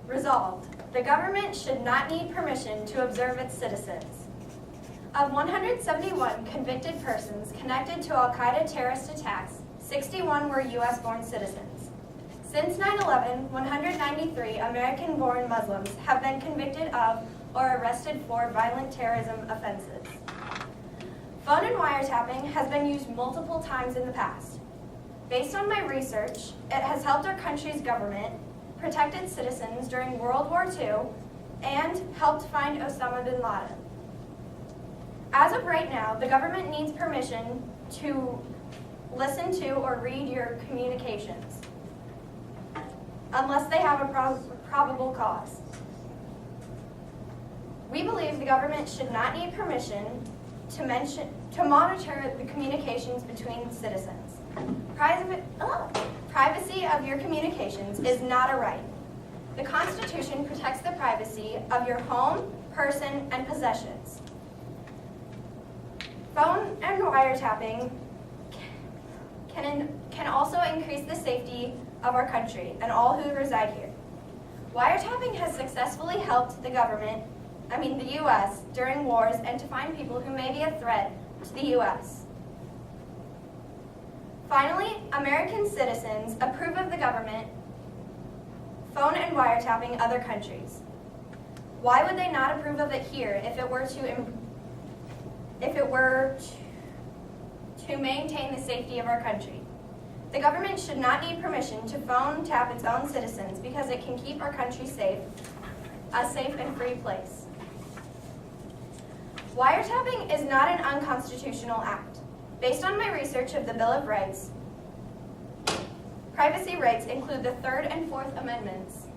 Resolved, the government should not need permission to observe its citizens. Of 171 convicted persons connected to al-Qaeda terrorist attacks, 61 were U.S.-born citizens. Since 9/11, 193 American-born Muslims have been convicted of or arrested for violent terrorism offenses. Phone and wiretapping has been used multiple times in the past. Based on my research, it has helped our country's government, protected citizens during World War II, and helped find Osama bin Laden. As of right now, the government needs permission to listen to or read your communications, unless they have a probable cause. We believe the government should not need permission to monitor the communications between citizens. Privacy of your communications is not a right. The Constitution protects the privacy of your home, person, and possessions. Phone and wiretapping can also increase the safety of our country and all who reside here. Wiretapping has successfully helped the U.S. during wars and to find people who may be a threat to the U.S. Finally, American citizens approve of the government phone and wiretapping other countries. Why would they not approve of it here if it were to maintain the safety of our country? The government should not need permission to phone tap its own citizens because it can keep our country safe, a safe and free place. Wiretapping is not an unconstitutional act. Based on my research of the Bill of Rights, privacy rights include the 3rd and 4th Amendments,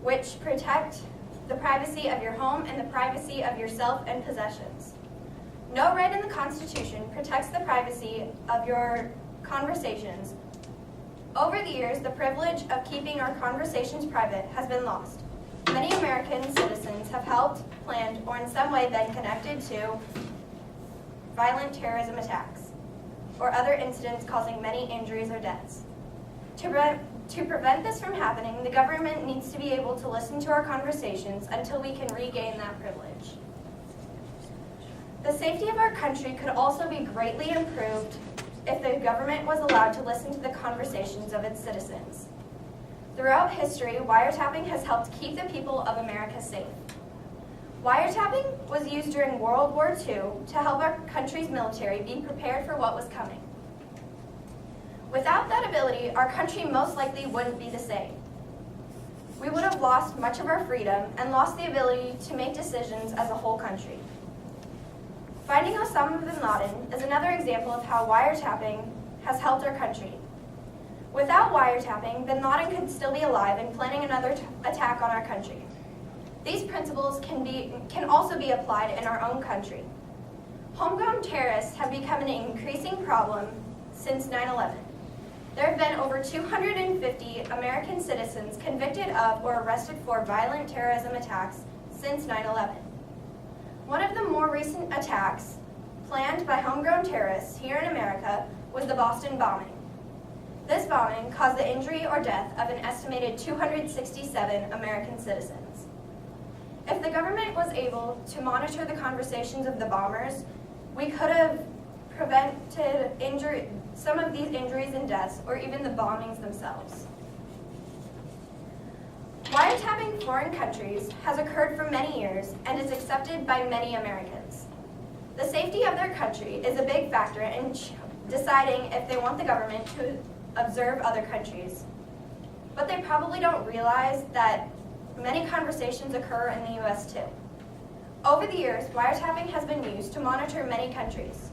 which protect the privacy of your home and the privacy of yourself and possessions. No right in the Constitution protects the privacy of your conversations. Over the years, the privilege of keeping our conversations private has been lost. Many American citizens have helped, planned, or in some way been connected to violent terrorism attacks or other incidents causing many injuries or deaths. To prevent this from happening, the government needs to be able to listen to our conversations until we can regain that privilege. The safety of our country could also be greatly improved if the government was allowed to listen to the conversations of its citizens. Throughout history, wiretapping has helped keep the people of America safe. Wiretapping was used during World War II to help our country's military be prepared for what was coming. Without that ability, our country most likely wouldn't be the same. We would have lost much of our freedom and lost the ability to make decisions as a whole country. Finding Osama bin Laden is another example of how wiretapping has helped our country. Without wiretapping, bin Laden could still be alive and planning another attack on our country. These principles can also be applied in our own country. Homegrown terrorists have become an increasing problem since 9/11. There have been over 250 American citizens convicted of or arrested for violent terrorism attacks since 9/11. One of the more recent attacks planned by homegrown terrorists here in America was the Boston bombing. This bombing caused the injury or death of an estimated 267 American citizens. If the government was able to monitor the conversations of the bombers, we could have prevented some of these injuries and deaths, or even the bombings themselves. Wiretapping foreign countries has occurred for many years and is accepted by many Americans. The safety of their country is a big factor in deciding if they want the government to observe other countries. But they probably don't realize that many conversations occur in the U.S. too. Over the years, wiretapping has been used to monitor many countries.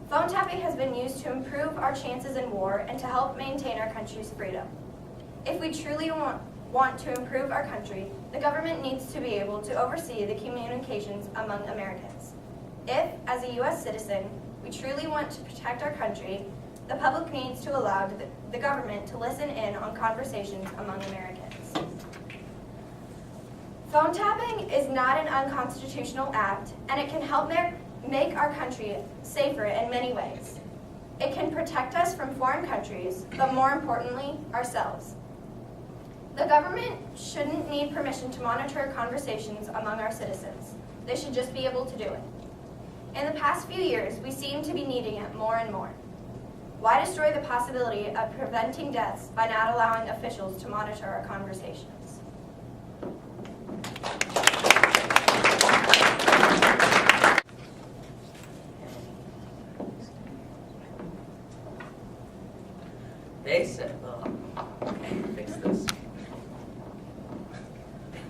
Phone tapping has been used to improve our chances in war and to help maintain our country's freedom. If we truly want to improve our country, the government needs to be able to oversee the communications among Americans. If, as a U.S. citizen, we truly want to protect our country, the public needs to allow the government to listen in on conversations among Americans. Phone tapping is not an unconstitutional act, and it can help make our country safer in many ways. It can protect us from foreign countries, but more importantly, ourselves. The government shouldn't need permission to monitor conversations among our citizens. They should just be able to do it. In the past few years, we seem to be needing it more and more. Why destroy the possibility of preventing deaths by not allowing officials to monitor our conversations? They said, fix this.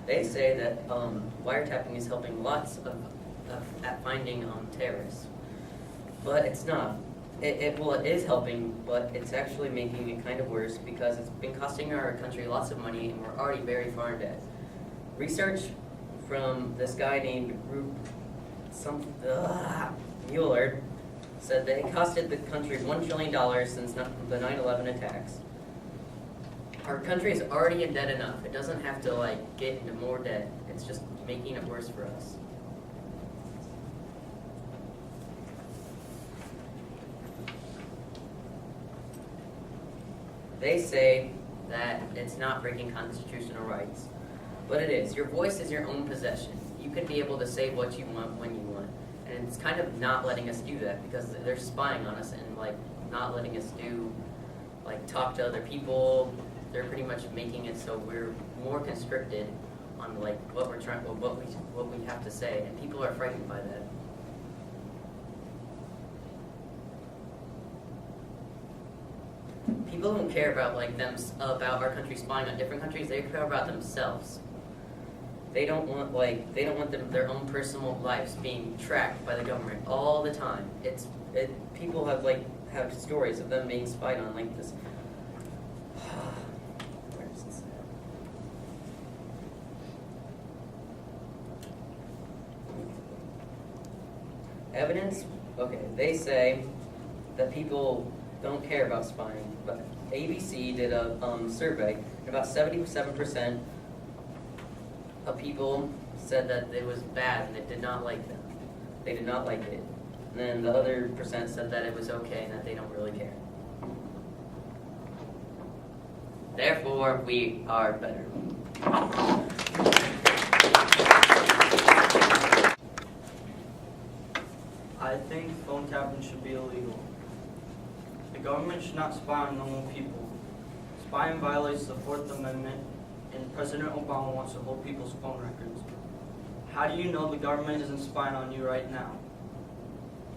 They say that wiretapping is helping lots at finding terrorists, but it's not. Well, it is helping, but it's actually making it kind of worse because it's been costing our country lots of money, and we're already very far in debt. Research from this guy named Mueller said that it costed the country $1 trillion since the 9/11 attacks. Our country is already in debt enough. It doesn't have to get into more debt. It's just making it worse for us. They say that it's not breaking constitutional rights, but it is. Your voice is your own possession. You can be able to say what you want when you want. And it's kind of not letting us do that because they're spying on us and not letting us talk to other people. They're pretty much making it so we're more constricted on what we're trying, what we have to say, and people are frightened by that. People don't care about about our country spying on different countries. They care about themselves. They don't want their own personal lives being tracked by the government all the time. People have stories of them being spied on like this. Where is this at? Evidence? Okay, they say that people don't care about spying, but ABC did a survey, and about 77% of people said that it was bad and it did not like them. They did not like it. And then the other percent said that it was okay and that they don't really care. Therefore, we are better. I think phone tapping should be illegal. The government should not spy on normal people. Spying violates the Fourth Amendment, and President Obama wants to hold people's phone records. How do you know the government isn't spying on you right now?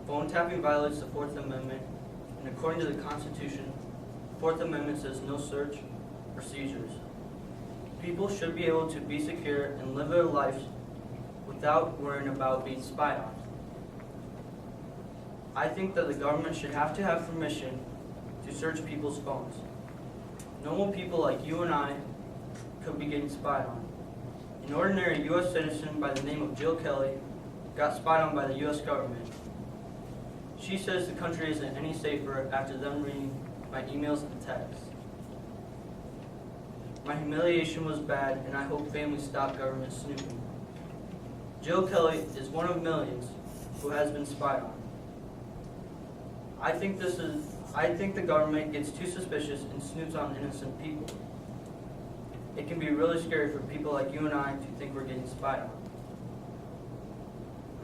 Phone tapping violates the Fourth Amendment, and according to the Constitution, the Fourth Amendment says no search or seizures. People should be able to be secure and live their lives without worrying about being spied on. I think that the government should have to have permission to search people's phones. Normal people like you and I could be getting spied on. An ordinary U.S. citizen by the name of Jill Kelly got spied on by the U.S. government. She says the country isn't any safer after them reading my emails and texts. My humiliation was bad, and I hope families stop government snooping. Jill Kelly is one of millions who has been spied on. I think the government gets too suspicious and snoops on innocent people. It can be really scary for people like you and I to think we're getting spied on.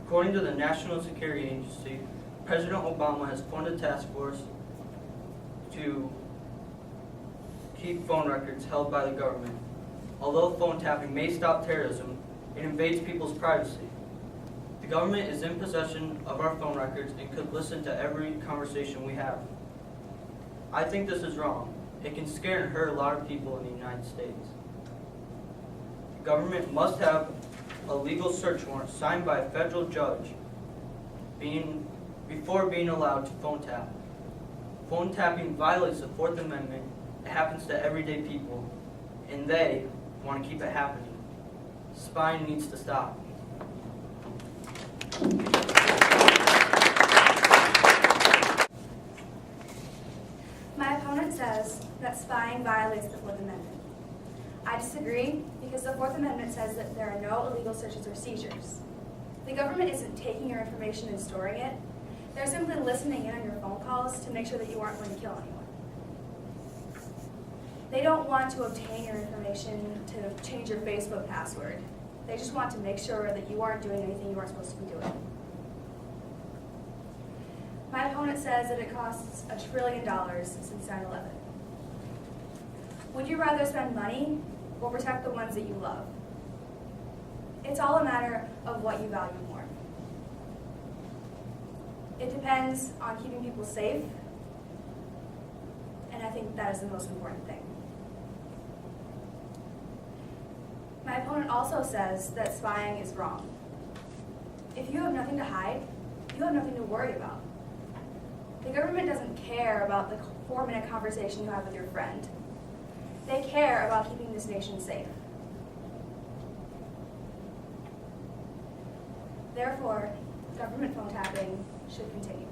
According to the National Security Agency, President Obama has formed a task force to keep phone records held by the government. Although phone tapping may stop terrorism, it invades people's privacy. The government is in possession of our phone records and could listen to every conversation we have. I think this is wrong. It can scare and hurt a lot of people in the United States. The government must have a legal search warrant signed by a federal judge before being allowed to phone tap. Phone tapping violates the Fourth Amendment. It happens to everyday people, and they want to keep it happening. Spying needs to stop. My opponent says that spying violates the Fourth Amendment. I disagree because the Fourth Amendment says that there are no illegal searches or seizures. The government isn't taking your information and storing it. They're simply listening in on your phone calls to make sure that you aren't going to kill anyone. They don't want to obtain your information to change your Facebook password. They just want to make sure that you aren't doing anything you aren't supposed to be doing. My opponent says that it costs $1 trillion since 9/11. Would you rather spend money or protect the ones that you love? It's all a matter of what you value more. It depends on keeping people safe, and I think that is the most important thing. My opponent also says that spying is wrong. If you have nothing to hide, you have nothing to worry about. The government doesn't care about the 4-minute conversation you have with your friend. They care about keeping this nation safe. Therefore, government phone tapping should continue.